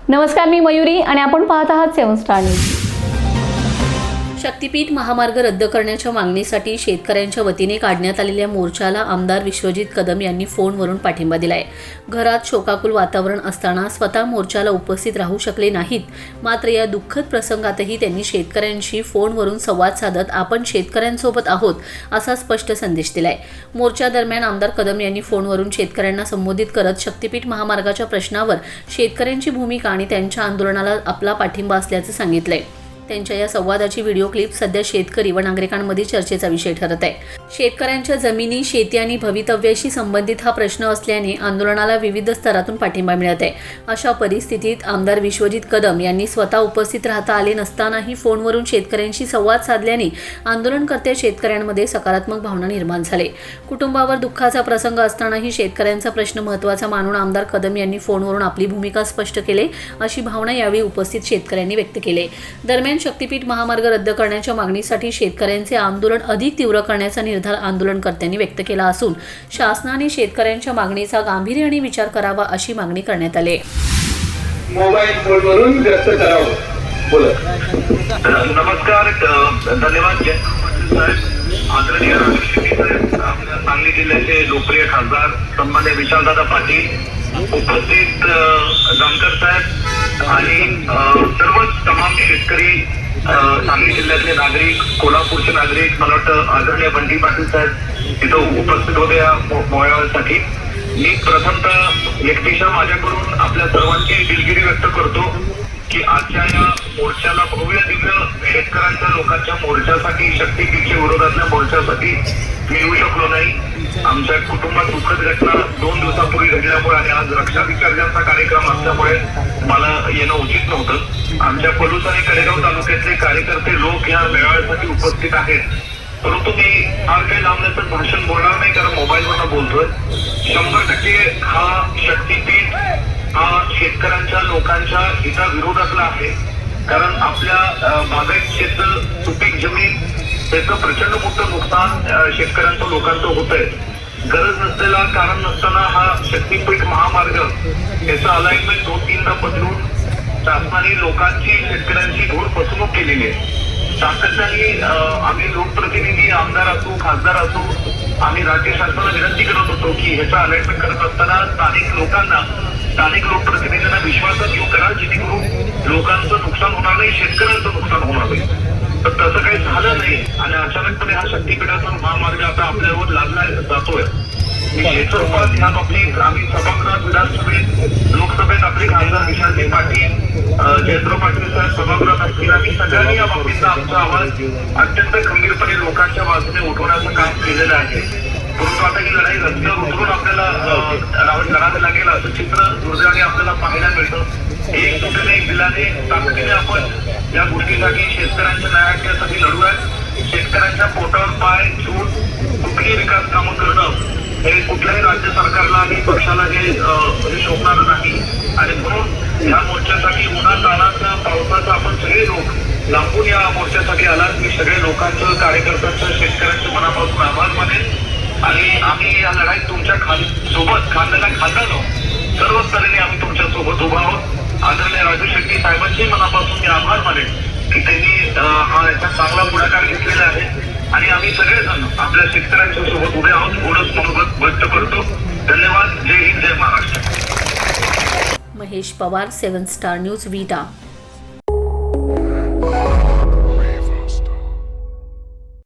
नमस्कार, मी मयुरी आणि आपण पाहत आहात 7 स्टार न्यूज। शक्तीपीठ महामार्ग रद्द करण्याच्या मागणीसाठी शेतकऱ्यांच्या वतीने काढण्यात आलेल्या मोर्चाला आमदार विश्वजित कदम यांनी फोनवरून पाठिंबा दिलाय। घरात शोकाकुल वातावरण असताना स्वतः मोर्चाला उपस्थित राहू शकले नाहीत, मात्र या दुःखद प्रसंगातही त्यांनी शेतकऱ्यांशी फोनवरून संवाद साधत आपण शेतकऱ्यांसोबत आहोत असा स्पष्ट संदेश दिलाय। मोर्चा दरम्यान आमदार कदम यांनी फोनवरून शेतकऱ्यांना संबोधित करत शक्तीपीठ महामार्गाच्या प्रश्नावर शेतकऱ्यांची भूमिका आणि त्यांच्या आंदोलनाला आपला पाठिंबा असल्याचं सांगितलंय। त्यांच्या या संवादाची व्हिडिओ क्लिप सध्या शेतकरी व नागरिकांमध्ये चर्चेचा विषय ठरत आहे। शेतकऱ्यांच्या जमिनी, शेती आणि भवितव्याशी संबंधित हा प्रश्न असल्याने आंदोलनाला विविध स्तरातून पाठिंबा मिळत आहे। अशा परिस्थितीत आमदार विश्वजित कदम यांनी स्वतः उपस्थित राहता आले नसतानाही फोनवरून शेतकऱ्यांशी संवाद साधल्याने आंदोलनकर्त्या शेतकऱ्यांमध्ये सकारात्मक भावना निर्माण झाले। कुटुंबावर दुःखाचा प्रसंग असतानाही शेतकऱ्यांचा प्रश्न महत्त्वाचा मानून आमदार कदम यांनी फोनवरून आपली भूमिका स्पष्ट केली, अशी भावना यावेळी उपस्थित शेतकऱ्यांनी व्यक्त केली। दरम्यान शक्तीपीठ महामार्ग रद्द करण्याच्या मागणीसाठी शेतकऱ्यांचे आंदोलन अधिक तीव्र करण्याचा निर्धार आंदोलनकर्त्यांनी व्यक्त केला असून शासनाने शेतकऱ्यांच्या मागणीचा गांभीर्याने विचार करावा अशी मागणी करण्यात आली। मोबाईल फोनवरून व्यक्त करावं। बोला। नमस्कार, धन्यवाद। आदरणीय सांगली जिल्ह्याचे लोकप्रिय खासदार सन्माननीय विशालदादा पाटील, उपस्थित जानकर साहेब आणि सर्वच तमाम शेतकरी, सांगली जिल्ह्यातले नागरिक, कोल्हापूरचे नागरिक, मला वाटतं आदरणीय बंटी पाटील साहेब तिथं उपस्थित होते या मोहळ्यासाठी। मी प्रथमतः व्यक्तिशः माझ्याकडून आपल्या सर्वांची दिलगिरी व्यक्त करतो की आजच्या या मोर्चाला, भव्य दिव्य शेतकऱ्यांच्या लोकांच्या मोर्चासाठी, शक्तीपीठच्या विरोधातल्या मोर्चासाठी मी येऊ शकलो नाही। आमच्या कुटुंबात दुःखद घटना 2 दिवसापूर्वी घडल्यामुळे आणि आज रक्षा विसर्जनचा कार्यक्रम असल्यामुळे मला येणं उचित नव्हतं। आमच्या पलूस आणि कडेगाव तालुक्यातले कार्यकर्ते लोक या मेळाव्यासाठी उपस्थित आहेत, परंतु मी फार काही लांबण्याचं भाषण बोलणार नाही, कारण मोबाईलवरनं बोलतोय। 100% हा शक्तीपीठ हा शेतकऱ्यांच्या लोकांच्या हिताविरोधातला आहे, कारण आपल्या बागायत क्षेत्र, सुपीक जमीन त्याचं प्रचंड मोठं नुकसान शेतकऱ्यांचं लोकांचं होत आहे। गरज नसलेला, कारण नसताना हा शक्तीपीठ महामार्ग याचं अलाइनमेंट 2-3दा बदलून शासनाने लोकांची, शेतकऱ्यांची घोर फसवणूक केलेली आहे। सातत्याने आम्ही लोकप्रतिनिधी, आमदार असो, खासदार असो, आम्ही राज्य शासनाला विनंती करत होतो की ह्याचा अलाइनमेंट करत असताना स्थानिक लोकांना, स्थानिक लोकप्रतिनिधींना विश्वासात घेऊ करा, जेणेकरून लोकांचं नुकसान होणार नाही, शेतकऱ्यांचं नुकसान होणार नाही। तर तसं काही झालं नाही आणि अचानकपणे हा शक्तीपीठाचा महामार्ग आता आपल्यावर लादला जातोय। निश्चित स्वरूपात ह्या बाबतीत आम्ही सभागृहात, विधानसभेत, लोकसभेत आपले खासदार विशालजी पाटील, जयंत पाटील साहेब सभागृहात असतील, आम्ही सगळ्यांनी या बाबतीतला आमचा आवाज अत्यंत खंबीरपणे लोकांच्या बाजूने उठवण्याचं काम केलेलं आहे। परंतु आता ही लढाई रस्त्यावर उतरून आपल्याला लढावे लागेल असं चित्र दुर्दैवाने आपल्याला पाहायला मिळतं। एक तुकडे एक दिलाने ताकदीने आपण या गोष्टीसाठी, शेतकऱ्यांच्या न्यायासाठी लढूया। शेतकऱ्यांच्या पोटावर पाय ठेवून कुठलीही विकास कामं करणं हे कुठल्याही राज्य सरकारला आणि पक्षाला हे शोभणार नाही, आणि म्हणून या मोर्चासाठी उन्हातान्हाचं, पावसाचं आपण सगळे लोक लांबून या मोर्चासाठी आलात। मी सगळे लोकांचं, कार्यकर्त्यांचं, शेतकऱ्यांचं मनापासून आभार मानेन आणि आम्ही या लढाईत तुमच्या सोबत खांद्याला खांदा लावून सर्व स्तरांनी आम्ही तुमच्या सोबत उभा आहोत। आदरणीय राजू शेट्टी साहेबांचे मनापासून मी आभार मानेन की त्यांनी हा याचा चांगला पुढाकार घेतलेला आहे आणि आम्ही सगळेजण आपल्या शेतकऱ्यांच्या सोबत उभे आहोत, एवढंच मनोगत व्यक्त करतो। धन्यवाद। जय हिंद, जय महाराष्ट्र। महेश पवार, 7 स्टार न्यूज, विटा।